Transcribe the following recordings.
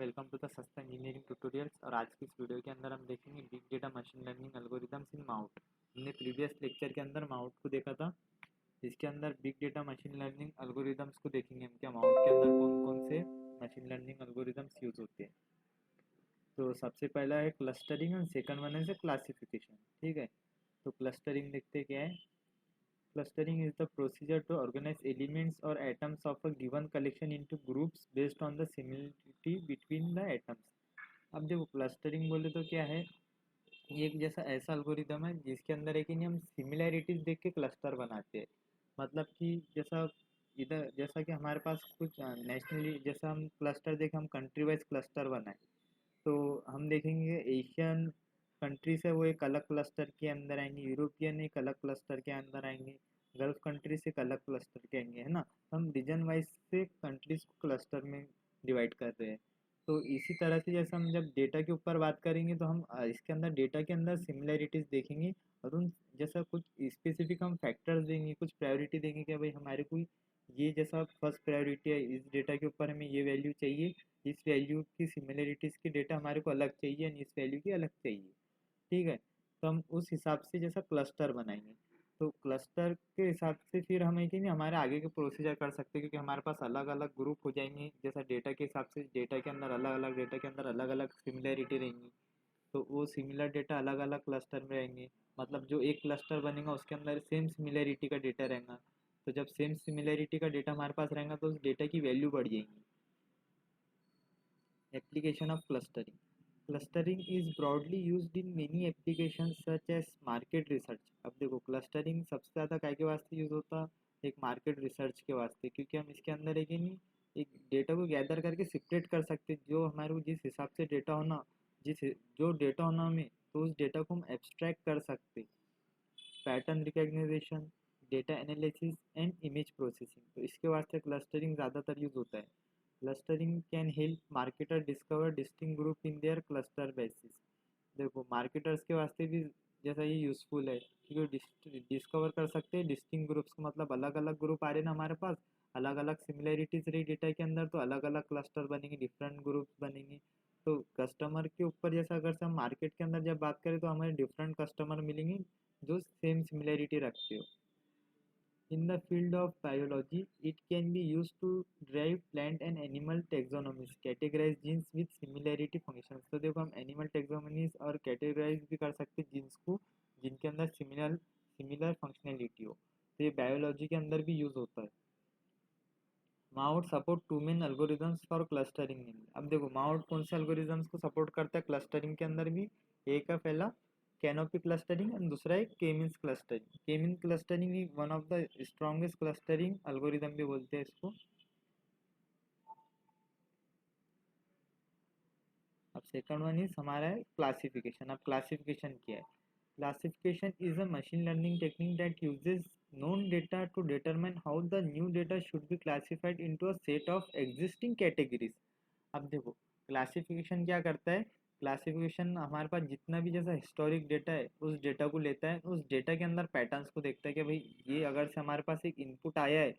Welcome to the Sasta engineering tutorials. और आज की इस वीडियो के अंदर हम देखेंगे big data machine learning algorithms in Mahout. हमने प्रीवियस लेक्चर के अंदर माउट को देखा था। इसके अंदर big data machine learning algorithms को देखेंगे हम, क्या माउट के अंदर कौन कौन से मशीन लर्निंग एल्गोरिदम्स यूज होते हैं। तो सबसे पहला है क्लस्टरिंग एंड सेकंड वन है क्लासिफिकेशन। ठीक है, तो क्लस्टरिंग देखते क्या है। Clustering is the procedure to organize elements or atoms of a given collection into groups based on the similarity between the atoms। अब देखो क्लस्टरिंग बोले तो क्या है, ये एक जैसा ऐसा अल्गोरिदम है जिसके अंदर है कि नहीं हम सिमिलैरिटीज देख के क्लस्टर बनाते हैं। मतलब कि जैसा इधर जैसा कि हमारे पास कुछ नेशनली जैसा हम क्लस्टर देखें, हम कंट्री वाइज क्लस्टर बनाए तो हम देखेंगे एशियन कंट्री से वो एक अलग क्लस्टर के अंदर आएंगे, यूरोपियन एक अलग क्लस्टर के अंदर आएंगे, गल्फ कंट्री से एक अलग क्लस्टर के आएंगे, है ना। हम रीजन वाइज से कंट्रीज को क्लस्टर में डिवाइड कर रहे हैं। तो इसी तरह से जैसे हम जब डेटा के ऊपर बात करेंगे तो हम इसके अंदर डेटा के अंदर सिमिलैरिटीज देखेंगे और उन जैसा कुछ स्पेसिफिक हम फैक्टर्स देंगे, कुछ प्रायोरिटी देंगे कि भाई हमारे को ये जैसा फर्स्ट प्रायोरिटी है, इस डेटा के ऊपर हमें ये वैल्यू चाहिए, इस वैल्यू की सिमिलरिटीज़ की डेटा हमारे को अलग चाहिए और इस वैल्यू की अलग चाहिए। ठीक है, तो हम उस हिसाब से जैसा क्लस्टर बनाएंगे। तो क्लस्टर के हिसाब से फिर हमें कि नहीं हमारे आगे के प्रोसीजर कर सकते हैं, क्योंकि हमारे पास अलग अलग ग्रुप हो जाएंगे जैसा डेटा के हिसाब से, डेटा के अंदर अलग अलग डेटा के अंदर अलग अलग सिमिलरिटी रहेंगी। तो वो सिमिलर डेटा अलग अलग क्लस्टर में रहेंगे। मतलब जो एक क्लस्टर बनेगा उसके अंदर सेम सिमिलरिटी का डेटा रहेगा। तो जब सेम सिमिलरिटी का डेटा हमारे पास रहेगा तो उस डेटा की वैल्यू बढ़ जाएगी। Application of clustering. Clustering is broadly used in many applications such as market research। अब देखो क्लस्टरिंग सबसे ज़्यादा काय के वास्ते यूज़ होता, एक मार्केट रिसर्च के वास्ते, क्योंकि हम इसके अंदर है कि नहीं एक डेटा को गैदर करके सेपरेट कर सकते, जो हमारे को जिस हिसाब से डेटा होना, जिस जो डेटा होना हमें, तो उस डेटा को हम एब्स्ट्रैक्ट कर सकते। Pattern recognition, data analysis and image processing, तो इसके वास्ते क्लस्टरिंग ज़्यादातर यूज़ होता है। Clustering can help marketer discover distinct group in their cluster basis। देखो मार्केटर्स के वास्ते भी जैसा ये यूज़फुल है, क्योंकि डिस्कवर कर सकते हैं डिस्टिंक्ट ग्रुप्स का, मतलब अलग अलग ग्रुप आ रहे ना हमारे पास, अलग अलग सिमिलैरिटीज रही डेटा के अंदर, तो अलग अलग क्लस्टर बनेंगे, डिफरेंट ग्रुप्स बनेंगे। तो कस्टमर के ऊपर जैसा अगर से हम मार्केट के अंदर जब बात करें तो हमें डिफरेंट कस्टमर मिलेंगे जो सेम सिमिलैरिटी रखते हो। In the field of biology, it can be used to derive plant and animal taxonomies, categorize genes with similarity functions। तो देखो हम एनिमल टेक्सोनोमीज और कैटेगराइज भी कर सकते हैं जीन्स को जिनके अंदर सिमिलर सिमिलर फंक्शनैलिटी हो, तो ये बायोलॉजी के अंदर भी यूज होता है। Mahout support two main algorithms for clustering. अब देखो माउट कौन से एल्गोरिदम्स को सपोर्ट करता है क्लस्टरिंग के अंदर भी, एक है पहला कैनोपी क्लस्टरिंग और दूसरा है के मींस क्लस्टरिंग। के mean clustering one of the strongest clustering algorithm भी बोलते हैं इसको। अब सेकंड वन इज हमारा है क्लासिफिकेशन। अब क्लासिफिकेशन क्या है। Classification is a machine learning technique that uses known data to determine how the new data should be classified into a set of existing categories। अब देखो क्लासिफिकेशन क्या करता है, क्लासिफिकेशन हमारे पास जितना भी जैसा हिस्टोरिक डेटा है उस डेटा को लेता है, उस डेटा के अंदर पैटर्न्स को देखता है कि भाई ये अगर से हमारे पास एक इनपुट आया है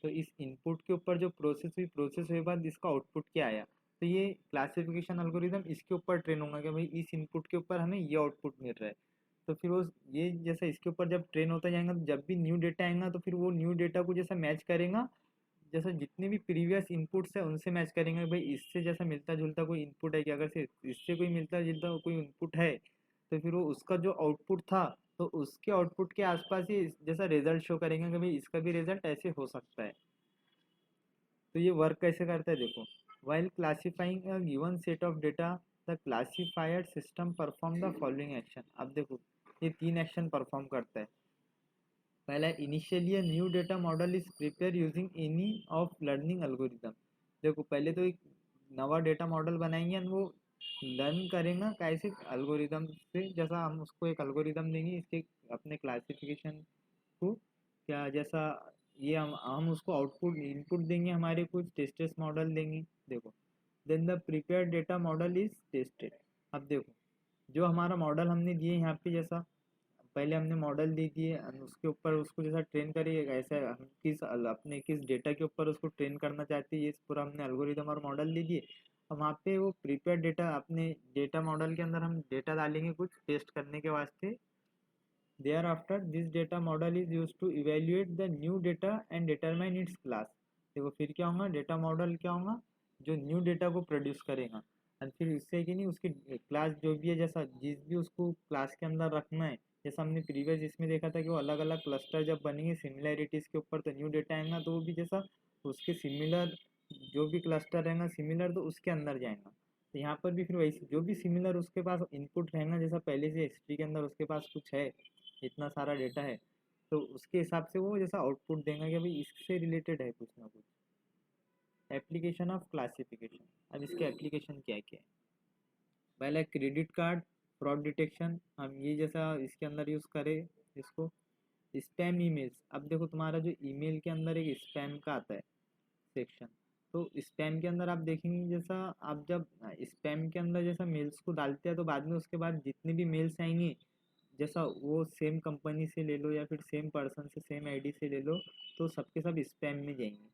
तो इस इनपुट के ऊपर जो प्रोसेस हुई बाद इसका आउटपुट क्या आया, तो ये क्लासिफिकेशन एल्गोरिदम इसके ऊपर ट्रेन होगा कि भाई इस इनपुट के ऊपर हमें ये आउटपुट मिल रहा है। तो फिर वो ये जैसा इसके ऊपर जब ट्रेन होता जाएगा तो जब भी न्यू डेटा आएगा तो फिर वो न्यू डेटा को जैसा मैच करेगा, जैसा जितने भी प्रीवियस इनपुट्स है उनसे मैच करेंगे भाई इससे जैसा मिलता जुलता कोई इनपुट है कि अगर से इससे कोई मिलता जुलता कोई इनपुट है तो फिर वो उसका जो आउटपुट था तो उसके आउटपुट के आसपास ही जैसा रिजल्ट शो करेंगे कि भाई इसका भी रिजल्ट ऐसे हो सकता है। तो ये वर्क कैसे करता है देखो। While classifying a given set of data the classifier system perform the following action. अब देखो ये तीन एक्शन परफॉर्म करता है। पहला initially a new data model is prepare using any of learning algorithm. देखो पहले तो एक नवा डेटा मॉडल बनाएंगे और वो लर्न करेगा कैसे एल्गोरिदम से, जैसा हम उसको एक एल्गोरिदम देंगे इसके अपने क्लासिफिकेशन को, क्या जैसा ये हम उसको आउटपुट इनपुट देंगे, हमारे कुछ टेस्टेस मॉडल देंगे। देखो then the prepare data model is tested. अब देखो जो हमारा मॉडल हमने दिए यहाँ पे, जैसा पहले हमने मॉडल दे दिए उसके ऊपर उसको जैसा ट्रेन करिए, ऐसे हम किस अपने किस डेटा के ऊपर उसको ट्रेन करना चाहते हैं ये पूरा हमने एल्गोरिदम और मॉडल दे दिए। और वहाँ पे वो प्रिपेयर डेटा अपने डेटा मॉडल के अंदर हम डेटा डालेंगे कुछ टेस्ट करने के वास्ते। Thereafter, this data model is used to evaluate the new data and determine its class। देखो फिर क्या होगा, डेटा मॉडल क्या होगा, जो न्यू डेटा को प्रोड्यूस करेगा। एंड फिर इससे कि नहीं उसकी क्लास जो भी है, जैसा जिस भी उसको क्लास के अंदर रखना है, जैसा हमने प्रीवियस इसमें देखा था कि वो अलग अलग क्लस्टर जब बनेंगे सिमिलैरिटीज़ के ऊपर तो न्यू डेटा आएगा, तो वो भी जैसा उसके सिमिलर जो भी क्लस्टर रहेगा सिमिलर तो उसके अंदर जाएगा। तो यहाँ पर भी फिर वैसे जो भी सिमिलर उसके पास इनपुट रहेगा, जैसा पहले से हिस्ट्री के अंदर उसके पास कुछ है, इतना सारा डेटा है, तो उसके हिसाब से वो जैसा आउटपुट देगा कि भाई इससे रिलेटेड है कुछ ना कुछ। एप्लीकेशन ऑफ क्लासिफिकेशन, अब इसके एप्लीकेशन क्या क्या है। पहले क्रेडिट कार्ड फ्रॉड डिटेक्शन, हम ये जैसा इसके अंदर यूज़ करें इसको। स्पैम ईमेल्स, अब देखो तुम्हारा जो ईमेल के अंदर एक स्पैम का आता है सेक्शन, तो स्पैम के अंदर आप देखेंगे जैसा आप जब स्पैम के अंदर जैसा मेल्स को डालते हैं तो बाद में उसके बाद जितने भी मेल्स आएंगे, जैसा वो सेम कंपनी से ले लो या फिर सेम पर्सन से सेम आईडी से ले लो, तो सबके सब स्पैम में जाएंगे।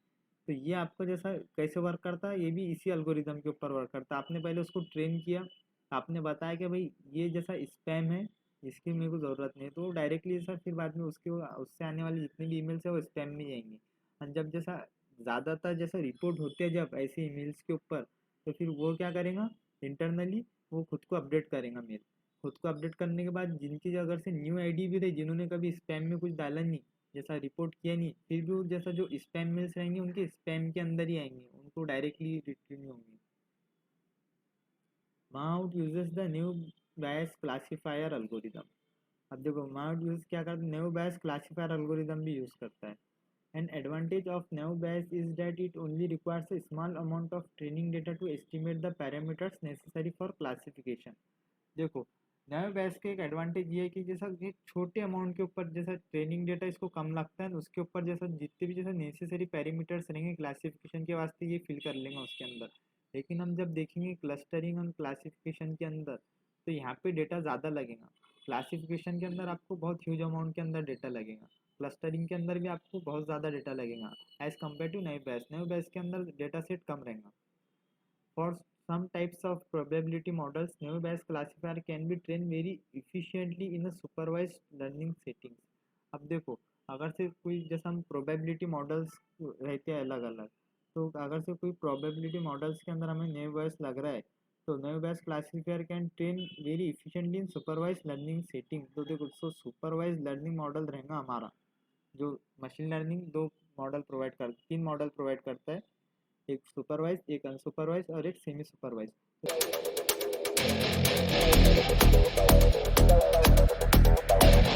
तो ये आपको जैसा कैसे वर्क करता है, ये भी इसी एल्गोरिदम के ऊपर वर्क करता है। आपने पहले उसको ट्रेन किया, आपने बताया कि भाई ये जैसा स्पैम है, इसकी मेरे को ज़रूरत नहीं है, तो डायरेक्टली जैसा फिर बाद में उसके उससे आने वाले जितने भी ईमेल्स है वो स्पैम में जाएंगे। और जब जैसा ज़्यादातर जैसा रिपोर्ट होते हैं जब ऐसे ईमेल्स के ऊपर, तो फिर वो क्या करेगा, इंटरनली वो खुद को अपडेट करेगा मेल। खुद को अपडेट करने के बाद जिनकी अगर से न्यू आईडी भी रही, जिन्होंने कभी स्पैम में कुछ डाला नहीं, जैसा रिपोर्ट किया नहीं, फिर भी वो जैसा जो स्पैम मेल्स रहेंगे उनके स्पैम के अंदर ही आएंगे, उनको डायरेक्टली रिट्रीव नहीं होंगे। Mouth uses the new bias classifier algorithm. अब देखो माउट यूज क्या करता है, न्यू बायस क्लासीफायर एल्गोरिदम भी यूज करता है। An advantage of Naive Bayes is that it only requires a small amount of training data to estimate the parameters necessary for classification। देखो नैव batch के एक एडवांटेज ये है कि जैसा ये छोटे अमाउंट के ऊपर जैसा ट्रेनिंग डेटा इसको कम लगता है, उसके ऊपर जैसा जितने भी जैसा नेसेसरी पैरामीटर्स रहेंगे क्लासिफिकेशन के वास्ते ये फिल कर लेंगे उसके अंदर। लेकिन हम जब देखेंगे क्लस्टरिंग और क्लासिफिकेशन के अंदर, तो यहाँ पे डेटा ज़्यादा लगेगा। क्लासिफिकेशन के अंदर आपको बहुत ह्यूज अमाउंट के अंदर डेटा लगेगा, क्लस्टरिंग के अंदर भी आपको बहुत ज़्यादा डेटा लगेगा as compare to naive batch के अंदर डेटा सेट कम रहेगा। For some types of probability models, Naive Bayes classifier can be trained very efficiently in a supervised learning settings। अब देखो अगर से कोई जैसा हम प्रोबेबिलिटी मॉडल्स रहते हैं अलग अलग, तो अगर से कोई प्रोबेबिलिटी मॉडल्स के अंदर हमें Naive Bayes लग रहा है, तो Naive Bayes classifier can train very efficiently in supervise learning setting. तो देखो सो सुपरवाइज लर्निंग मॉडल रहेगा हमारा, जो मशीन लर्निंग दो मॉडल प्रोवाइड कर तीन मॉडल प्रोवाइड करता है, एक सुपरवाइज, एक अनसुपरवाइज और एक सेमी सुपरवाइज।